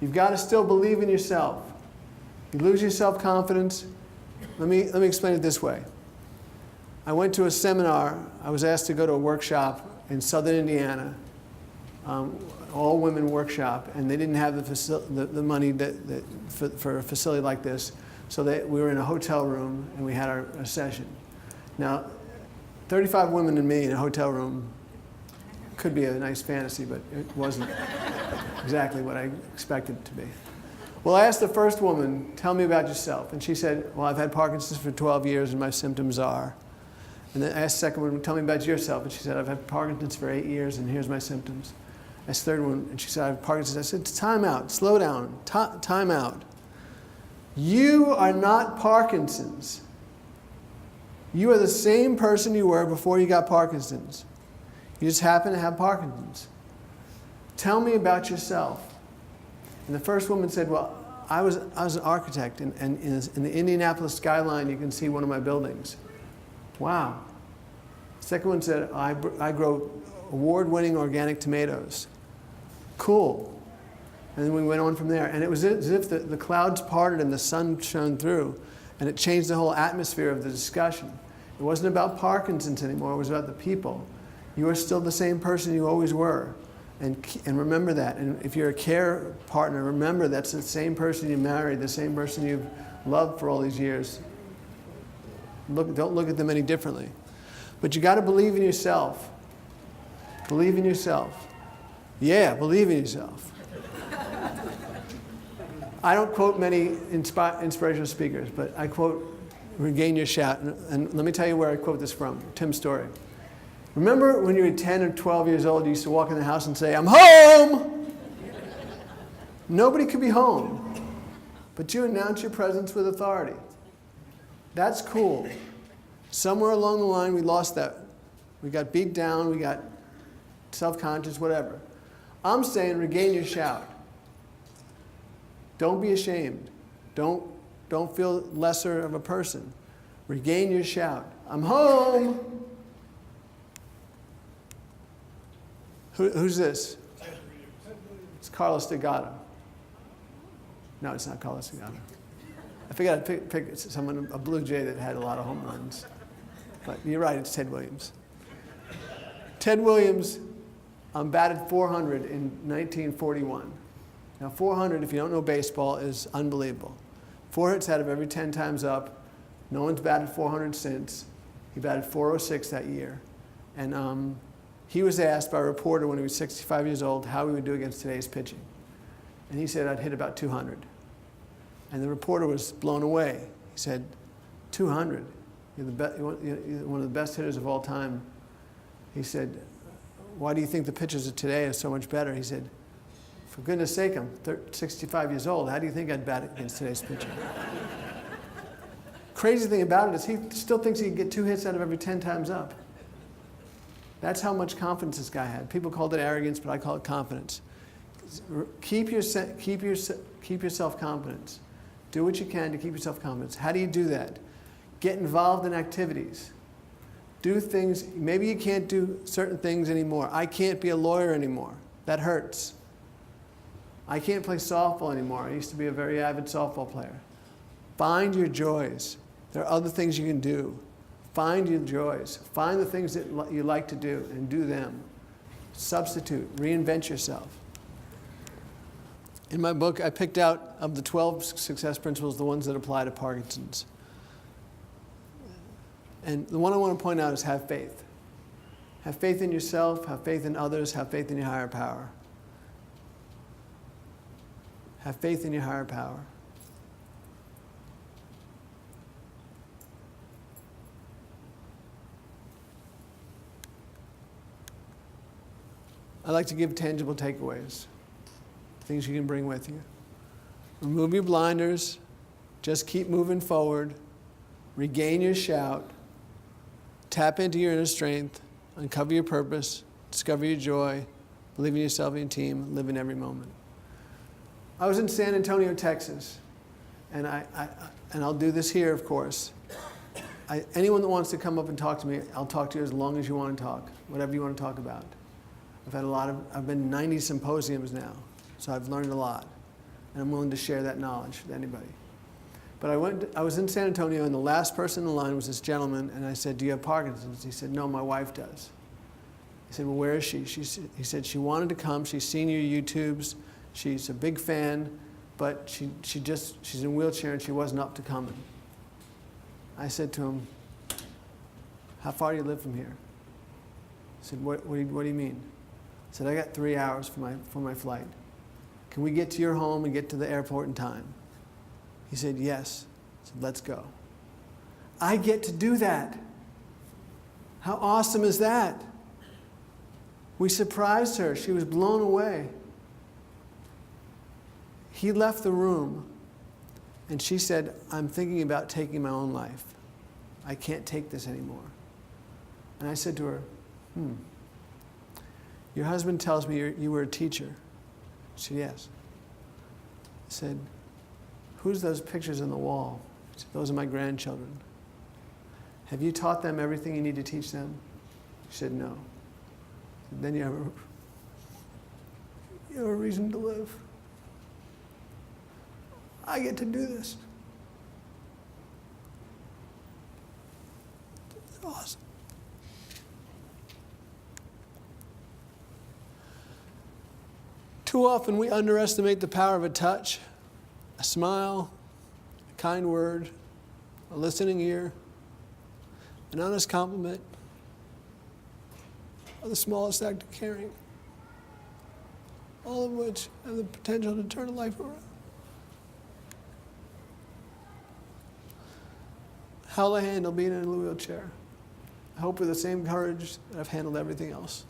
You've got to still believe in yourself. You lose your self-confidence. Let me explain it this way. I went to a seminar. I was asked to go to a workshop in southern Indiana, all-women workshop, and they didn't have the money for a facility like this, so we were in a hotel room and we had our session. Now, 35 women and me in a hotel room could be a nice fantasy, but it wasn't exactly what I expected it to be. Well, I asked the first woman, tell me about yourself. And she said, well, I've had Parkinson's for 12 years and my symptoms are. And then I asked the second one, tell me about yourself. And she said, I've had Parkinson's for 8 years and here's my symptoms. I asked the third one, and she said, I have Parkinson's. I said, time out, slow down, time out. You are not Parkinson's. You are the same person you were before you got Parkinson's. You just happen to have Parkinson's. Tell me about yourself. And the first woman said, well, I was an architect, and in the Indianapolis skyline, you can see one of my buildings. Wow. The second one said, I grow award-winning organic tomatoes. Cool. And then we went on from there. And it was as if the clouds parted and the sun shone through, and it changed the whole atmosphere of the discussion. It wasn't about Parkinson's anymore. It was about the people. You are still the same person you always were. And remember that. And if you're a care partner, remember that's the same person you married, the same person you've loved for all these years. Don't look at them any differently. But you got to believe in yourself. Believe in yourself. Yeah, believe in yourself. I don't quote many inspirational speakers, but I quote Regain Your Shout. And let me tell you where I quote this from, Tim's story. Remember when you were 10 or 12 years old, you used to walk in the house and say, I'm home! Nobody could be home, but you announce your presence with authority. That's cool. Somewhere along the line, we lost that. We got beat down, we got self-conscious, whatever. I'm saying regain your shout. Don't be ashamed. Don't feel lesser of a person. Regain your shout. I'm home! Who's this? It's Carlos Delgado. No, it's not Carlos Delgado. I figured I'd pick someone, a Blue Jay that had a lot of home runs. But you're right, it's Ted Williams. Ted Williams batted 400 in 1941. Now 400, if you don't know baseball, is unbelievable. 4 hits out of every 10 times up. No one's batted 400 since. He batted 406 that year. And he was asked by a reporter when he was 65 years old how he would do against today's pitching. And he said, I'd hit about 200. And the reporter was blown away. He said, 200? You're one of the best hitters of all time. He said, why do you think the pitchers of today are so much better? He said, for goodness sake, I'm 65 years old. How do you think I'd bat against today's pitcher? Crazy thing about it is he still thinks he can get 2 hits out of every 10 times up. That's how much confidence this guy had. People called it arrogance, but I call it confidence. Keep your self-confidence. Do what you can to keep your self-confidence. How do you do that? Get involved in activities. Do things. Maybe you can't do certain things anymore. I can't be a lawyer anymore. That hurts. I can't play softball anymore. I used to be a very avid softball player. Find your joys. There are other things you can do. Find your joys. Find the things that you like to do and do them. Substitute. Reinvent yourself. In my book, I picked out, of the 12 success principles, the ones that apply to Parkinson's. And the one I want to point out is have faith. Have faith in yourself, have faith in others, have faith in your higher power. Have faith in your higher power. I like to give tangible takeaways, things you can bring with you. Remove your blinders, just keep moving forward, regain your shout, tap into your inner strength, uncover your purpose, discover your joy, believe in yourself and your team, live in every moment. I was in San Antonio, Texas, and I'll do this here, of course. Anyone that wants to come up and talk to me, I'll talk to you as long as you want to talk, whatever you want to talk about. I've been to 90 symposiums now, so I've learned a lot. And I'm willing to share that knowledge with anybody. But I was in San Antonio, and the last person in line was this gentleman, and I said, do you have Parkinson's? He said, no, my wife does. I said, well, where is she? He said, she wanted to come. She's seen your YouTubes. She's a big fan, but she's in a wheelchair, and she wasn't up to coming. I said to him, how far do you live from here? He said, what do you mean? I said, I got 3 hours for my flight. Can we get to your home and get to the airport in time? He said, yes. I said, let's go. I get to do that. How awesome is that? We surprised her. She was blown away. He left the room, and she said, I'm thinking about taking my own life. I can't take this anymore. And I said to her, your husband tells me you were a teacher. She said, yes. I said, who's those pictures on the wall? She said, those are my grandchildren. Have you taught them everything you need to teach them? She said, no. I said, then you have a reason to live. I get to do this. It's awesome. Too often we underestimate the power of a touch, a smile, a kind word, a listening ear, an honest compliment, or the smallest act of caring, all of which have the potential to turn a life around. How will I handle being in a wheelchair? I hope with the same courage that I've handled everything else.